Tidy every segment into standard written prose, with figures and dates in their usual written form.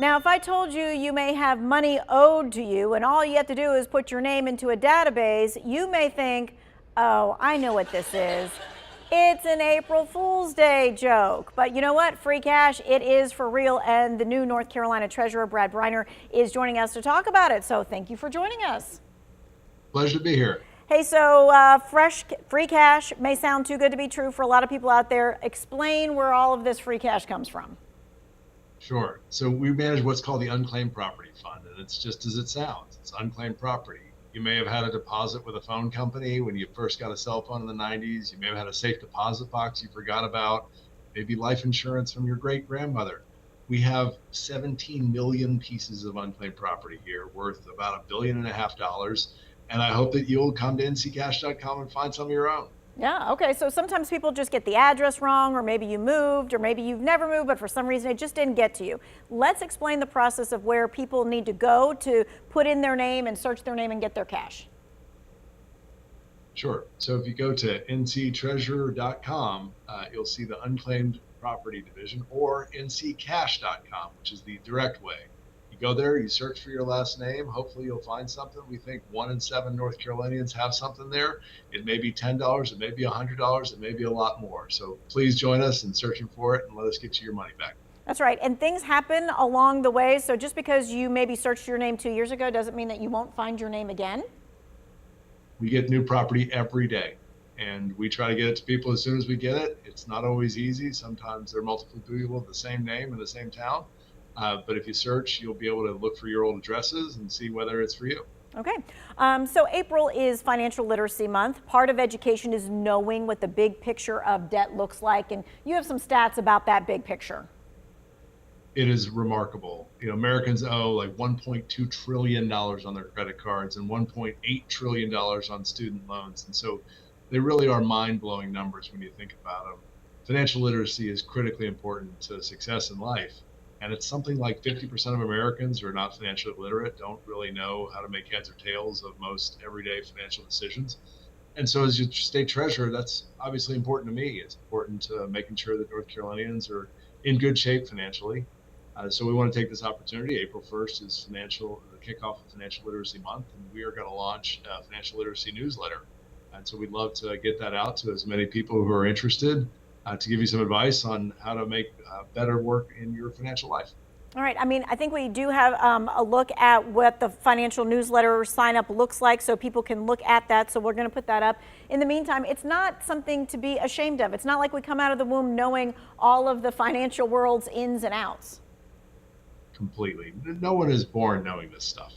Now, if I told you you may have money owed to you and all you have to do is put your name into a database, you may think, oh, I know what this is. It's an April Fool's Day joke. But you know what? Free cash, it is for real. And the new North Carolina Treasurer, Brad Briner, is joining us to talk about it. So thank you for joining us. Pleasure to be here. Hey, so free cash may sound too good to be true for a lot of people out there. Explain where all of this free cash comes from. Sure. So we manage what's called the Unclaimed Property Fund, and it's just as it sounds. It's unclaimed property. You may have had a deposit with a phone company when you first got a cell phone in the 90s. You may have had a safe deposit box you forgot about, maybe life insurance from your great grandmother. We have 17 million pieces of unclaimed property here worth about $1.5 billion. And I hope that you'll come to nccash.com and find some of your own. Yeah, okay, so sometimes people just get the address wrong, or maybe you moved, or maybe you've never moved, but for some reason it just didn't get to you. Let's explain the process of where people need to go to put in their name and search their name and get their cash. Sure. So if you go to nctreasurer.com, you'll see the unclaimed property division, or nccash.com, which is the direct way. You go there, you search for your last name. Hopefully you'll find something. We think 1 in 7 North Carolinians have something there. It may be $10, it may be $100, it may be a lot more. So please join us in searching for it and let us get you your money back. That's right. And things happen along the way. So just because you maybe searched your name 2 years ago doesn't mean that you won't find your name again. We get new property every day, and we try to get it to people as soon as we get it. It's not always easy. Sometimes there are multiple people with the same name in the same town. But if you search, you'll be able to look for your old addresses and see whether it's for you. Okay. So April is Financial Literacy Month. Part of education is knowing what the big picture of debt looks like. And you have some stats about that big picture. It is remarkable. Americans owe like $1.2 trillion on their credit cards and $1.8 trillion on student loans. And so they really are mind-blowing numbers when you think about them. Financial literacy is critically important to success in life. And it's something like 50% of Americans who are not financially literate don't really know how to make heads or tails of most everyday financial decisions. And so as your state treasurer, that's obviously important to me. It's important to making sure that North Carolinians are in good shape financially. So we want to take this opportunity. April 1st is the kickoff of Financial Literacy Month, and we are going to launch a financial literacy newsletter. And so we'd love to get that out to as many people who are interested, to give you some advice on how to make better work in your financial life. All right. I mean, I think we do have a look at what the financial newsletter sign up looks like, so people can look at that. So we're going to put that up. In the meantime, it's not something to be ashamed of. It's not like we come out of the womb knowing all of the financial world's ins and outs. Completely. No one is born knowing this stuff.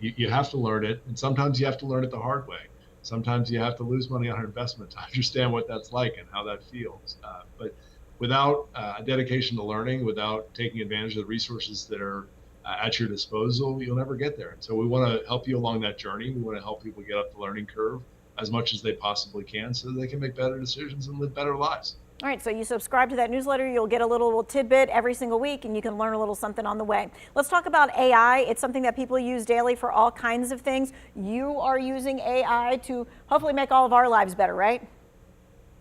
You have to learn it, and sometimes you have to learn it the hard way. Sometimes you have to lose money on an investment to understand what that's like and how that feels. But without a dedication to learning, without taking advantage of the resources that are at your disposal, you'll never get there. And so we want to help you along that journey. We want to help people get up the learning curve as much as they possibly can so they can make better decisions and live better lives. All right, so you subscribe to that newsletter, you'll get a little tidbit every single week, and you can learn a little something on the way. Let's talk about AI. It's something that people use daily for all kinds of things. You are using AI to hopefully make all of our lives better, right?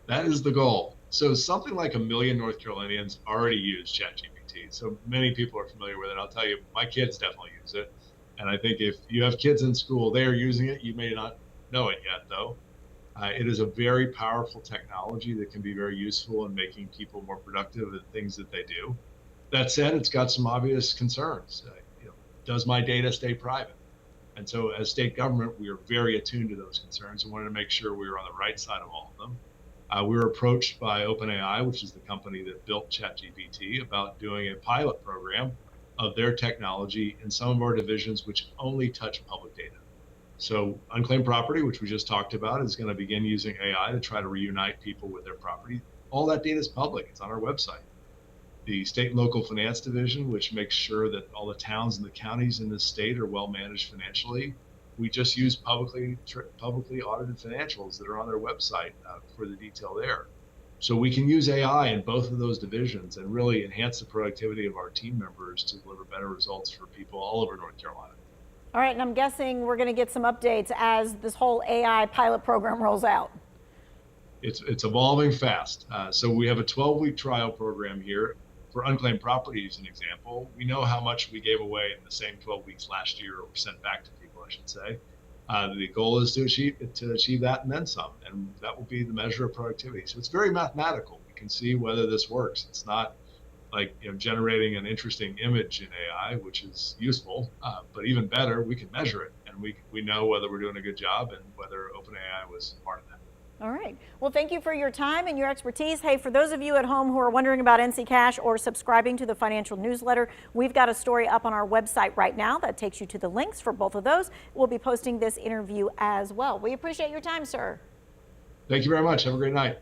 That is the goal. So something like 1 million North Carolinians already use ChatGPT. So many people are familiar with it. I'll tell you, my kids definitely use it. And I think if you have kids in school, they are using it. You may not know it yet, though. It is a very powerful technology that can be very useful in making people more productive at things that they do. That said, it's got some obvious concerns. Does my data stay private? And so as state government, we are very attuned to those concerns and wanted to make sure we were on the right side of all of them. We were approached by OpenAI, which is the company that built ChatGPT, about doing a pilot program of their technology in some of our divisions which only touch public data. So unclaimed property, which we just talked about, is going to begin using AI to try to reunite people with their property. All that data is public. It's on our website. The state and local finance division, which makes sure that all the towns and the counties in this state are well managed financially. We just use publicly audited financials that are on their website for the detail there. So we can use AI in both of those divisions and really enhance the productivity of our team members to deliver better results for people all over North Carolina. All right, and I'm guessing we're going to get some updates as this whole AI pilot program rolls out. It's evolving fast. So we have a 12-week trial program here. for unclaimed property as an example, we know how much we gave away in the same 12 weeks last year, or sent back to people, I should say. The goal is to achieve that and then some, and that will be the measure of productivity. So it's very mathematical. We can see whether this works. It's not like generating an interesting image in AI, which is useful, but even better, we can measure it, and we know whether we're doing a good job and whether OpenAI was part of that. All right. Well, thank you for your time and your expertise. Hey, for those of you at home who are wondering about NC Cash or subscribing to the financial newsletter, we've got a story up on our website right now that takes you to the links for both of those. We'll be posting this interview as well. We appreciate your time, sir. Thank you very much. Have a great night.